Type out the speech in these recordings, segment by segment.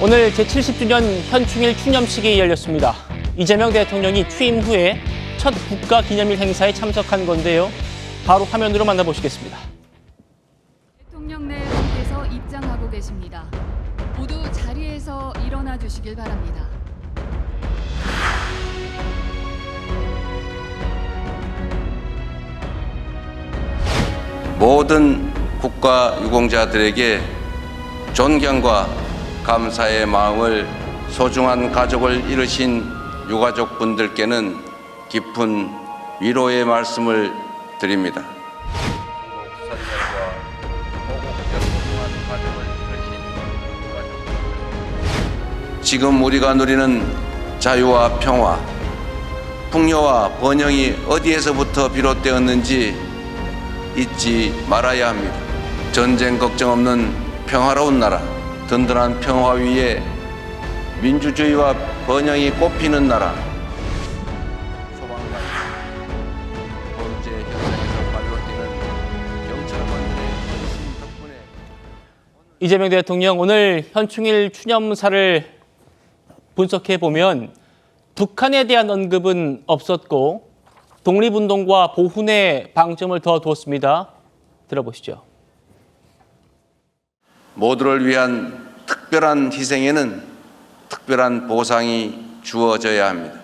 오늘 제70주년 현충일 추념식이 열렸습니다. 이재명 대통령이 취임 후에 첫 국가기념일 행사에 참석한 건데요. 바로 화면으로 만나보시겠습니다. 대통령네분께서 입장하고 계십니다. 모두 자리에서 일어나 주시길 바랍니다. 모든 국가 유공자들에게 존경과 감사의 마음을 소중한 가족을 잃으신 유가족분들께는 깊은 위로의 말씀을 드립니다. 지금 우리가 누리는 자유와 평화, 풍요와 번영이 어디에서부터 비롯되었는지 잊지 말아야 합니다. 전쟁 걱정 없는 평화로운 나라, 든든한 평화 위에 민주주의와 번영이 꽃피는 나라. 소방관, 범죄 현장에서 발로 뛰는 경찰관들의 헌신 덕분에 이재명 대통령 오늘 현충일 추념사를 분석해 보면 북한에 대한 언급은 없었고 독립운동과 보훈에 방점을 더 두었습니다. 들어보시죠. 모두를 위한 특별한 희생에는 특별한 보상이 주어져야 합니다.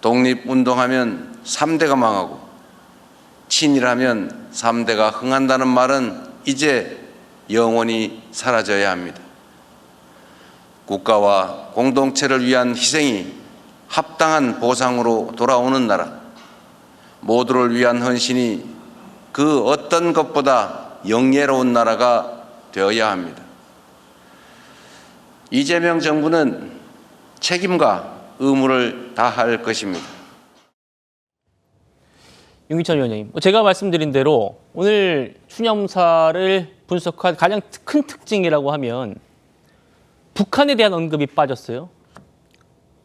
독립운동하면 3대가 망하고 친일하면 3대가 흥한다는 말은 이제 영원히 사라져야 합니다. 국가와 공동체를 위한 희생이 합당한 보상으로 돌아오는 나라, 모두를 위한 헌신이 그 어떤 것보다 영예로운 나라가 되어야 합니다. 이재명 정부는 책임과 의무를 다할 것입니다. 윤기천 위원님, 제가 말씀드린 대로 오늘 추념사를 분석한 가장 큰 특징이라고 하면 북한에 대한 언급이 빠졌어요.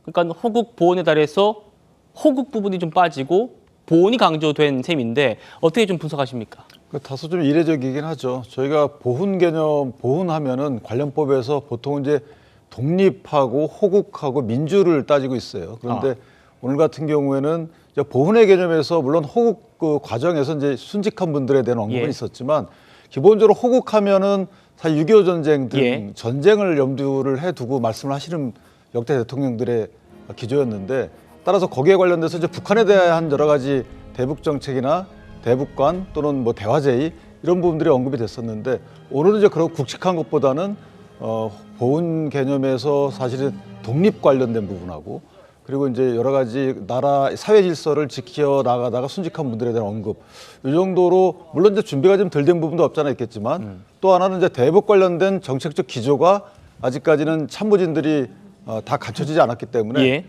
그러니까 호국 보훈의 달에서 호국 부분이 좀 빠지고 보훈이 강조된 셈인데 어떻게 좀 분석하십니까? 다소 좀 이례적이긴 하죠. 저희가 보훈 개념, 보훈하면은 관련법에서 보통 이제 독립하고 호국하고 민주를 따지고 있어요. 그런데 오늘 같은 경우에는 이제 보훈의 개념에서 물론 호국 그 과정에서 이제 순직한 분들에 대한 언급은 있었지만 기본적으로 호국하면은 사실 6.25 전쟁 등 전쟁을 염두를 해두고 말씀을 하시는 역대 대통령들의 기조였는데 따라서 거기에 관련돼서 이제 북한에 대한 여러 가지 대북 정책이나 대북관 또는 뭐 대화제의 이런 부분들이 언급이 됐었는데 오늘은 이제 그런 굵직한 것보다는 보훈 개념에서 사실은 독립 관련된 부분하고 그리고 이제 여러 가지 나라 사회 질서를 지켜 나가다가 순직한 분들에 대한 언급 이 정도로 물론 이제 준비가 좀 덜 된 부분도 없지 않아 있겠지만 또 하나는 이제 대북 관련된 정책적 기조가 아직까지는 참모진들이 다 갖춰지지 않았기 때문에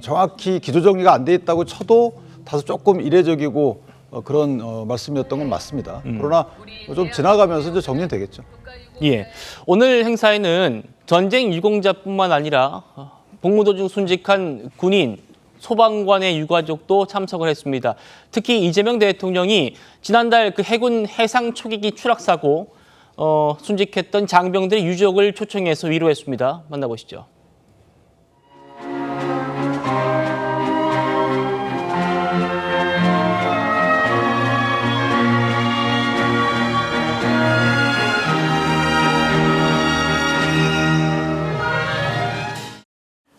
정확히 기조 정리가 안 돼 있다고 쳐도 다소 조금 이례적이고 그런 말씀이었던 건 맞습니다. 그러나 좀 지나가면서 이제 정리는 되겠죠. 오늘 행사에는 전쟁 유공자뿐만 아니라 복무 도중 순직한 군인, 소방관의 유가족도 참석을 했습니다. 특히 이재명 대통령이 지난달 그 해군 해상 초계기 추락 사고 순직했던 장병들의 유족을 초청해서 위로했습니다. 만나보시죠.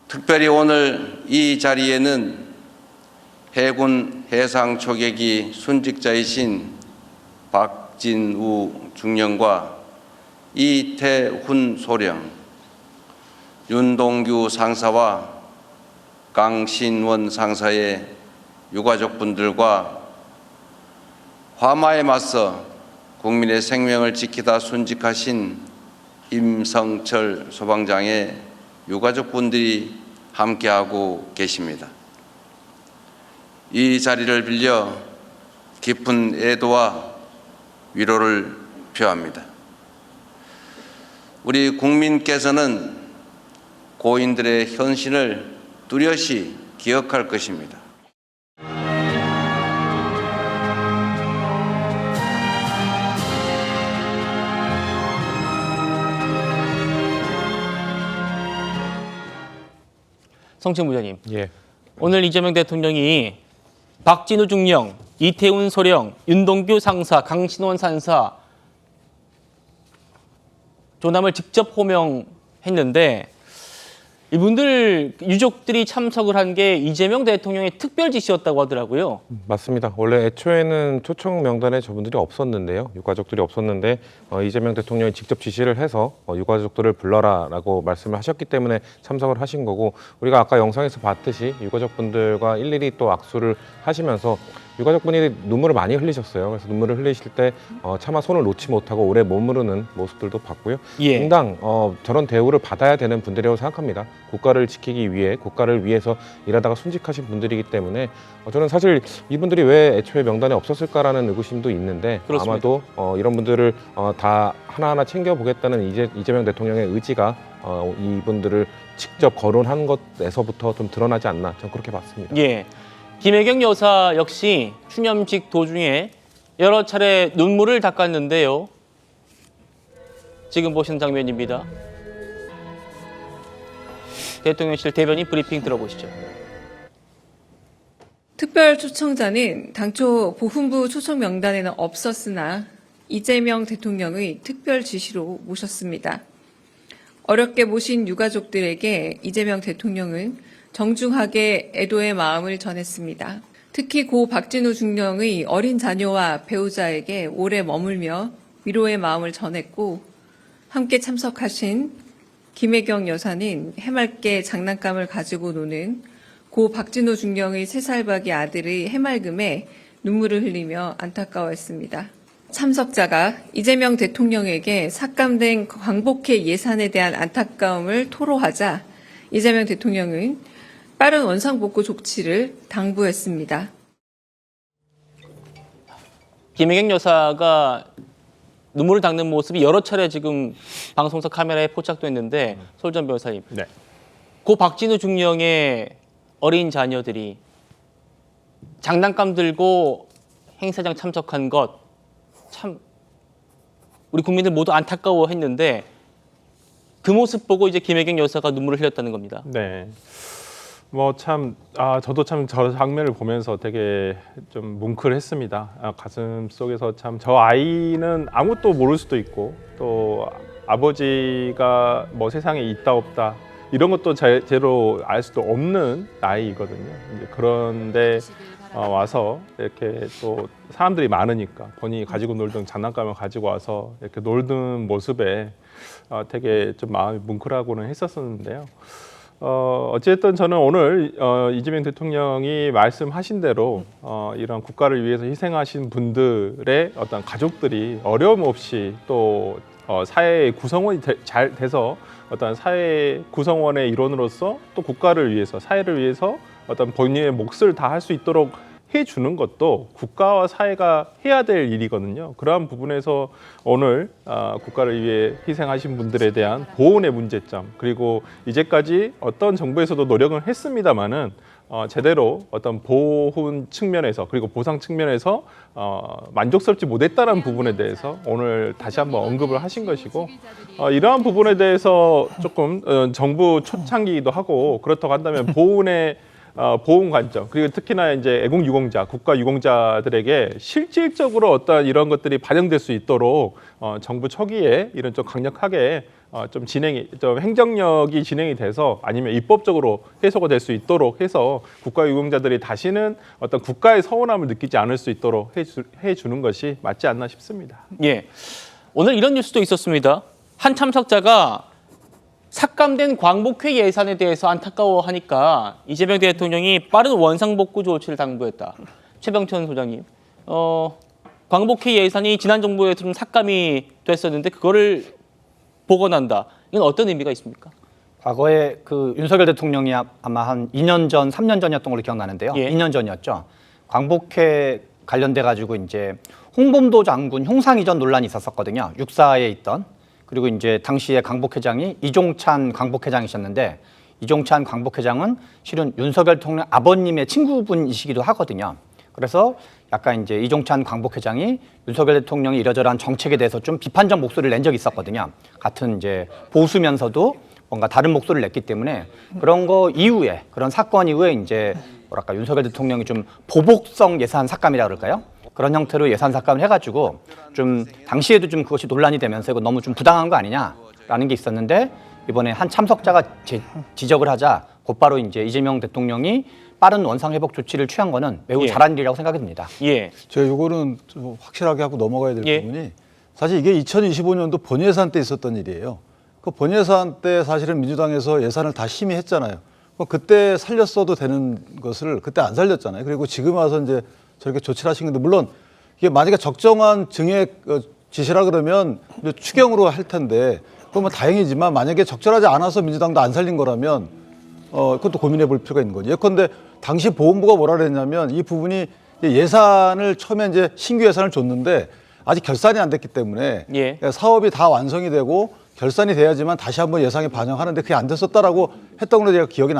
특별히 오늘 이 자리에는 해군 해상 초계기 순직자이신 박진우 중령과 이태훈 소령, 윤동규 상사와 강신원 상사의 유가족분들과 화마에 맞서 국민의 생명을 지키다 순직하신 임성철 소방장의 유가족분들이 함께하고 계십니다. 이 자리를 빌려 깊은 애도와 위로를 표합니다. 우리 국민께서는 고인들의 헌신을 뚜렷이 기억할 것입니다. 성층 부장님. 예. 오늘 이재명 대통령이 박진우 중령, 이태훈 소령, 윤동규 상사, 강신원 산사 조남을 직접 호명했는데 이분들 유족들이 참석을 한 게 이재명 대통령의 특별 지시였다고 하더라고요. 맞습니다. 원래 애초에는 초청 명단에 저분들이 없었는데요. 유가족들이 없었는데 이재명 대통령이 직접 지시를 해서 유가족들을 불러라라고 말씀을 하셨기 때문에 참석을 하신 거고, 우리가 아까 영상에서 봤듯이 유가족분들과 일일이 또 악수를 하시면서 유가족분이 눈물을 많이 흘리셨어요. 그래서 눈물을 흘리실 때 차마 손을 놓지 못하고 오래 머무르는 모습들도 봤고요. 예.应당 저런 대우를 받아야 되는 분들이라고 생각합니다. 국가를 지키기 위해, 국가를 위해서 일하다가 순직하신 분들이기 때문에 저는 사실 이분들이 왜 애초에 명단에 없었을까라는 의구심도 있는데, 그렇습니다. 아마도 이런 분들을 다 하나하나 챙겨보겠다는 이재명 대통령의 의지가 이분들을 직접 거론한 것에서부터 좀 드러나지 않나, 저는 그렇게 봤습니다. 예. 김혜경 여사 역시 추념식 도중에 여러 차례 눈물을 닦았는데요. 지금 보시는 장면입니다. 대통령실 대변인 브리핑 들어보시죠. 특별 초청자는 당초 보훈부 초청 명단에는 없었으나 이재명 대통령의 특별 지시로 모셨습니다. 어렵게 모신 유가족들에게 이재명 대통령은 정중하게 애도의 마음을 전했습니다. 특히 고 박진우 중령의 어린 자녀와 배우자에게 오래 머물며 위로의 마음을 전했고, 함께 참석하신 김혜경 여사는 해맑게 장난감을 가지고 노는 고 박진우 중령의 3살박이 아들의 해맑음에 눈물을 흘리며 안타까워했습니다. 참석자가 이재명 대통령에게 삭감된 광복회 예산에 대한 안타까움을 토로하자 이재명 대통령은 빠른 원상복구 조치를 당부했습니다. 김혜경 여사가 눈물을 닦는 모습이 여러 차례 지금 방송사 카메라에 포착됐는데, 솔전 변호사님, 네. 고 박진우 중령의 어린 자녀들이 장난감 들고 행사장 참석한 것 참 우리 국민들 모두 안타까워했는데, 그 모습 보고 이제 김혜경 여사가 눈물을 흘렸다는 겁니다. 네. 저도 참 저 장면을 보면서 되게 좀 뭉클했습니다. 가슴 속에서 참 저 아이는 아무것도 모를 수도 있고, 또 아버지가 뭐 세상에 있다 없다 이런 것도 제대로 알 수도 없는 아이거든요. 이제 그런데 와서 이렇게 또 사람들이 많으니까 본인이 가지고 놀던 장난감을 가지고 와서 이렇게 놀던 모습에 되게 좀 마음이 뭉클하고는 했었었는데요. 어쨌든 저는 오늘 이재명 대통령이 말씀하신 대로 이런 국가를 위해서 희생하신 분들의 어떤 가족들이 어려움 없이 또 사회의 구성원이 잘 돼서 어떤 사회 구성원의 일원으로서 또 국가를 위해서, 사회를 위해서 어떤 본인의 몫을 다 할 수 있도록 해주는 것도 국가와 사회가 해야 될 일이거든요. 그러한 부분에서 오늘 국가를 위해 희생하신 분들에 대한 보훈의 문제점, 그리고 이제까지 어떤 정부에서도 노력을 했습니다마는 제대로 어떤 보훈 측면에서, 그리고 보상 측면에서 만족스럽지 못했다는 부분에 대해서 오늘 다시 한번 언급을 하신 것이고, 이러한 부분에 대해서 조금 정부 초창기이기도 하고, 그렇다고 한다면 보훈의 보훈 관점, 그리고 특히나 이제 애국 유공자, 국가 유공자들에게 실질적으로 어떤 이런 것들이 반영될 수 있도록 정부 초기에 이런 좀 강력하게 좀 행정력이 진행이 돼서, 아니면 입법적으로 해소가 될 수 있도록 해서 국가 유공자들이 다시는 어떤 국가의 서운함을 느끼지 않을 수 있도록 해주는 것이 맞지 않나 싶습니다. 예, 오늘 이런 뉴스도 있었습니다. 한 참석자가 삭감된 광복회 예산에 대해서 안타까워하니까 이재명 대통령이 빠른 원상복구 조치를 당부했다. 최병천 소장님, 광복회 예산이 지난 정부에 좀 삭감이 됐었는데 그거를 복원한다. 이건 어떤 의미가 있습니까? 과거에 그 윤석열 대통령이 아마 한 2년 전, 3년 전이었던 걸로 기억나는데요. 예. 2년 전이었죠. 광복회 관련돼 가지고 이제 홍범도 장군 형상 이전 논란이 있었거든요. 육사에 있던. 그리고 이제 당시에 광복회장이 이종찬 광복회장이셨는데, 이종찬 광복회장은 실은 윤석열 대통령 아버님의 친구분이시기도 하거든요. 그래서 약간 이제 이종찬 광복회장이 윤석열 대통령이 이러저러한 정책에 대해서 좀 비판적 목소리를 낸 적이 있었거든요. 같은 이제 보수면서도 뭔가 다른 목소리를 냈기 때문에 그런 거 이후에 그런 사건 이후에 이제 뭐랄까 윤석열 대통령이 좀 보복성 예산 삭감이라 그럴까요? 그런 형태로 예산 삭감을 해가지고 좀 당시에도 좀 그것이 논란이 되면서 이거 너무 좀 부당한 거 아니냐라는 게 있었는데 이번에 한 참석자가 지적을 하자 곧바로 이제 이재명 대통령이 빠른 원상 회복 조치를 취한 거는 매우 예. 잘한 일이라고 생각이 듭니다. 예. 제가 이거는 좀 확실하게 하고 넘어가야 될 예. 부분이 사실 이게 2025년도 본예산 때 있었던 일이에요. 그 본예산 때 사실은 민주당에서 예산을 다 심의했잖아요. 그때 살렸어도 되는 것을 그때 안 살렸잖아요. 그리고 지금 와서 이제 저렇게 조치를 하신 건데 물론 이게 만약에 적정한 증액 지시라 그러면 이제 추경으로 할 텐데 그건 뭐 다행이지만 만약에 적절하지 않아서 민주당도 안 살린 거라면 그것도 고민해 볼 필요가 있는 거죠. 예컨대 당시 보훈부가 뭐라 그랬냐면 이 부분이 예산을 처음에 이제 신규 예산을 줬는데 아직 결산이 안 됐기 때문에 예. 사업이 다 완성이 되고 결산이 돼야지만 다시 한번 예산에 반영하는데 그게 안 됐었다라고 했던 걸로 제가 기억이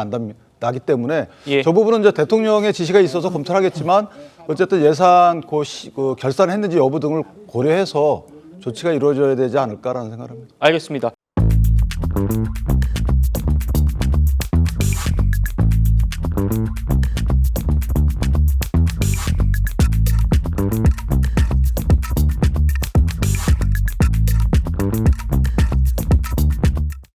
나기 때문에 예. 저 부분은 이제 대통령의 지시가 있어서 검토하겠지만 어쨌든 예산 결산했는지 여부 등을 고려해서 조치가 이루어져야 되지 않을까라는 생각을 합니다. 알겠습니다.